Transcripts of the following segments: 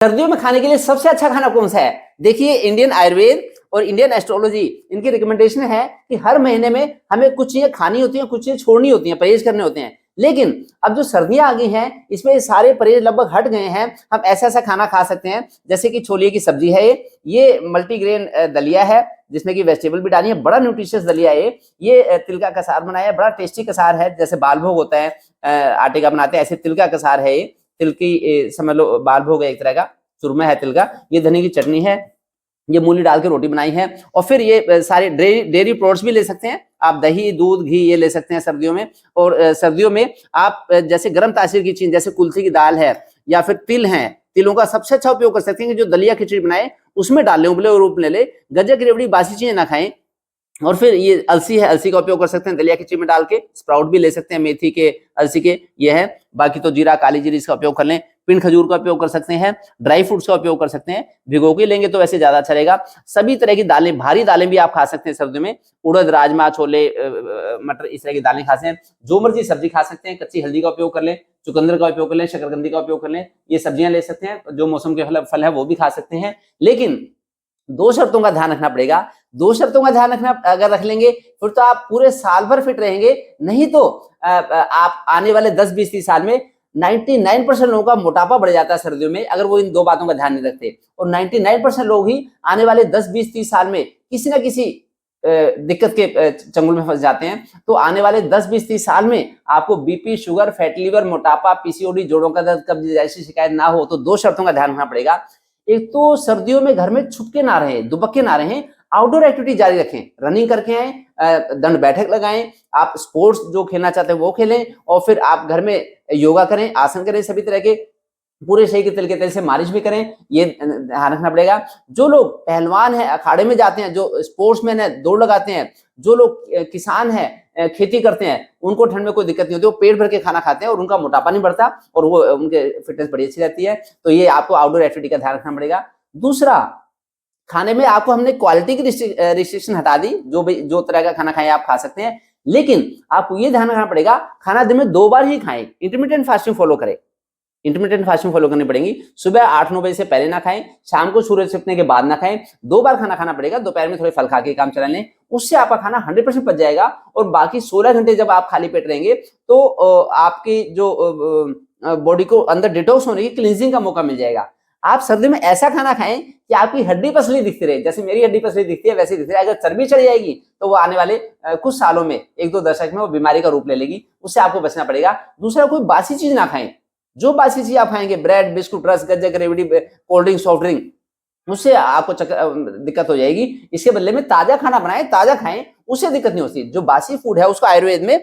सर्दियों में खाने के लिए सबसे अच्छा खाना कौन सा है? देखिए, इंडियन आयुर्वेद और इंडियन एस्ट्रोलॉजी इनकी रिकमेंडेशन है कि हर महीने में हमें कुछ चीजें खानी होती हैं, कुछ चीजें छोड़नी होती हैं, परहेज करने होते हैं। लेकिन अब जो सर्दियां आ गई हैं, इसमें सारे परहेज लगभग हट गए हैं। हम ऐसा ऐसा खाना खा सकते हैं जैसे कि छोले की सब्जी है, ये मल्टीग्रेन दलिया है जिसमें कि वेजिटेबल भी डाली है, बड़ा न्यूट्रिशियस दलिया है ये तिल का कसार बनाया है, बड़ा टेस्टी कसार है। जैसे बाल भोग होता है आटे का बनाते हैं, ऐसे तिल का कसार है, ये तिल की समझ लो बाल भोग है, एक तरह का चूरमा है तिल का। ये धनिया की चटनी है, ये मूली डाल के रोटी बनाई है। और फिर ये सारे डेयरी प्रोडक्ट्स भी ले सकते हैं आप, दही दूध घी ये ले सकते हैं सर्दियों में। और सर्दियों में आप जैसे गर्म तासीर की चीज जैसे कुल्थी की दाल है या फिर तिल है, तिलों का सबसे अच्छा उपयोग कर सकते हैं कि जो दलिया खिचड़ी बनाए उसमें डाल लें, उबले और रूप ले ले। गज्जक रेवड़ी बासी चीजें ना खाएं। और फिर ये अलसी है, अलसी का उपयोग कर सकते हैं दलिया खिचड़ी में डाल के। स्प्राउट भी ले सकते हैं मेथी के, अलसी के, ये है। बाकी तो जीरा काली जीरी इसका उपयोग कर लें। पिंड खजूर का उपयोग कर सकते हैं, ड्राई फ्रूट्स का उपयोग कर सकते हैं। भिगो के लेंगे तो वैसे ज्यादा अच्छा रहेगा। सभी तरह की दालें, भारी दालें भी आप खा सकते हैं सर्दियों में। उड़द राजमा छोले मटर इस तरह की दालें खा सकते हैं। जो मर्जी सब्जी खा सकते हैं। कच्ची हल्दी का उपयोग कर लें, चुकंदर का उपयोग कर लें, शकरकंदी का उपयोग कर लें। ये सब्जियां ले सकते हैं। जो मौसम के फल है वो भी खा सकते हैं। लेकिन दो शर्तों का ध्यान रखना पड़ेगा। दो शर्तों का ध्यान रखना अगर रख लेंगे फिर तो आप पूरे साल भर फिट रहेंगे। नहीं तो आप आने वाले 10-20-30 साल में 99% लोगों का मोटापा बढ़ जाता है सर्दियों में, अगर वो इन दो बातों का ध्यान नहीं रखते। और 99% लोग ही आने वाले 10-20-30 साल में किसी ना किसी दिक्कत के चंगुल में फंस जाते हैं। तो आने वाले 10-20-30 साल में आपको बीपी, शुगर, फैटी लिवर, मोटापा, पीसीओडी, जोड़ों का दर्द, कब्ज जैसी शिकायत ना हो, तो दो शर्तों का ध्यान रखना पड़ेगा। एक तो सर्दियों में घर में छुपके ना रहे, दुबके ना रहे, आउटडोर एक्टिविटी जारी रखें। रनिंग करके आए, दंड बैठक लगाएं, आप स्पोर्ट्स जो खेलना चाहते हैं वो खेलें। और फिर आप घर में योगा करें, आसन करें, सभी तरह के पूरे शरीर के तिल के तेल से मालिश भी करें। ये ध्यान रखना पड़ेगा। जो लोग पहलवान है, अखाड़े में जाते हैं, जो स्पोर्ट्समैन है, दौड़ लगाते हैं, जो लोग किसान है, खेती करते हैं, उनको ठंड में कोई दिक्कत नहीं होती। वो पेट भर के खाना खाते हैं और उनका मोटापा नहीं बढ़ता और वो उनके फिटनेस बड़ी अच्छी रहती है। तो ये आपको आउटडोर एक्टिविटी का ध्यान रखना पड़ेगा। दूसरा, खाने में आपको हमने क्वालिटी की रिस्ट्रिक्शन हटा दी। जो तरह का खाना खाएं आप खा सकते हैं, लेकिन आपको ये ध्यान रखना पड़ेगा खाना दिन में 2 बार ही खाएं। इंटरमिटेंट फास्टिंग फॉलो करें। इंटरमिटेंट फास्टिंग फॉलो करनी पड़ेगी। सुबह 8-9 बजे से पहले ना खाएं, शाम को सूरज छिपने के बाद ना खाएं। 2 बार खाना खाना पड़ेगा। दोपहर में थोड़े फल खा के काम चला लें, उससे आपका खाना 100% पच जाएगा। और बाकी 16 घंटे जब आप खाली पेट रहेंगे तो आपकी जो बॉडी को अंदर डिटॉक्स होने की, क्लींजिंग का मौका मिल जाएगा। आप सर्दी में ऐसा खाना खाएं कि आपकी हड्डी पसली दिखती रहे, जैसे मेरी हड्डी पसली दिखती है वैसे दिखती रहे। अगर चर्बी चढ़ जाएगी तो वो आने वाले कुछ सालों में, 1-2 दशक में वो बीमारी का रूप ले लेगी। उससे आपको बचना पड़ेगा। दूसरा, कोई बासी चीज ना खाएं। जो बासी चीज आप खाएंगे, ब्रेड, बिस्कुट, रस, गज्जक, रेवड़ी, कोल्ड ड्रिंक, सॉफ्ट ड्रिंक, उससे आपको दिक्कत हो जाएगी। इसके बदले में ताजा खाना बनाएं, ताजा खाएं, उससे दिक्कत नहीं होती। जो बासी फूड है उसको आयुर्वेद में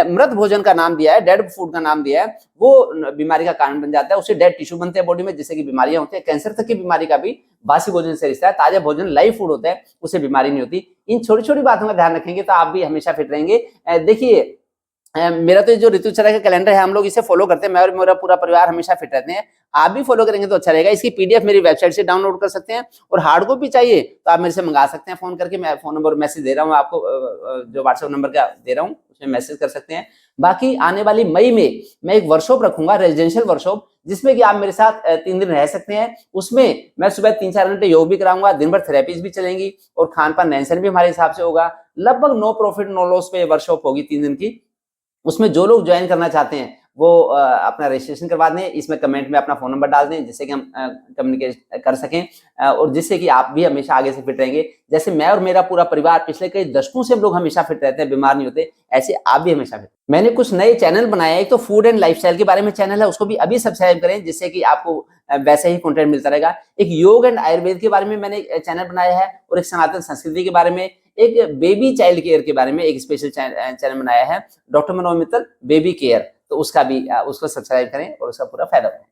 मृत भोजन का नाम दिया है, डेड फूड का नाम दिया है। वो बीमारी का कारण बन जाता है। उससे डेड टिश्यू बनते हैं बॉडी में, जिससे कि बीमारियां होती है। कैंसर तक की बीमारी का भी बासी भोजन से रिश्ता है। ताजा भोजन लाइव फूड होता है, उससे बीमारी नहीं होती। इन छोटी छोटी बातों का ध्यान रखेंगे तो आप भी हमेशा फिट रहेंगे। देखिए, मेरा तो जो ऋतुचर्या का कैलेंडर है, हम लोग इसे फॉलो करते हैं। मैं और मेरा पूरा परिवार हमेशा फिट रहते हैं। आप भी फॉलो करेंगे तो अच्छा रहेगा। इसकी पीडीएफ मेरी वेबसाइट से डाउनलोड कर सकते हैं। और हार्ड कॉपी चाहिए तो आप मेरे से मंगा सकते हैं फोन करके। मैं फोन नंबर मैसेज दे रहा हूँ आपको, जो व्हाट्सएप नंबर का दे रहा हूँ उसमें मैसेज कर सकते हैं। बाकी आने वाली मई में मैं एक वर्कशॉप रखूंगा, रेजिडेंशियल वर्कशॉप, जिसमें कि आप मेरे साथ 3 दिन रह सकते हैं। उसमें मैं सुबह 3-4 घंटे योग भी कराऊंगा, दिन भर थेरेपीज भी चलेंगी और खान पान रहन भी हमारे हिसाब से होगा। लगभग नो प्रॉफिट नो लॉस पे वर्कशॉप होगी 3 दिन की। उसमें जो लोग ज्वाइन करना चाहते हैं वो अपना रजिस्ट्रेशन करवा दें। इसमें कमेंट में अपना फोन नंबर डाल दें, जिससे कि हम कम्युनिकेट कर सकें और जिससे कि आप भी हमेशा आगे से फिट रहेंगे। जैसे मैं और मेरा पूरा परिवार पिछले कई दशकों से हम लोग हमेशा फिट रहते हैं, बीमार नहीं होते, ऐसे आप भी हमेशा फिट। मैंने कुछ नए चैनल बनाए हैं। एक तो फूड एंड लाइफस्टाइल के बारे में चैनल है, उसको भी अभी सब्सक्राइब करें, जिससे कि आपको वैसे ही कंटेंट मिलता रहेगा। एक योग एंड आयुर्वेद के बारे में मैंने चैनल बनाया है और एक सनातन संस्कृति के बारे में, एक बेबी चाइल्ड केयर के बारे में एक स्पेशल चैनल बनाया है, doctor Manoj Mittal baby care. तो उसका भी उसको सब्सक्राइब करें और उसका पूरा फायदा उठाएं।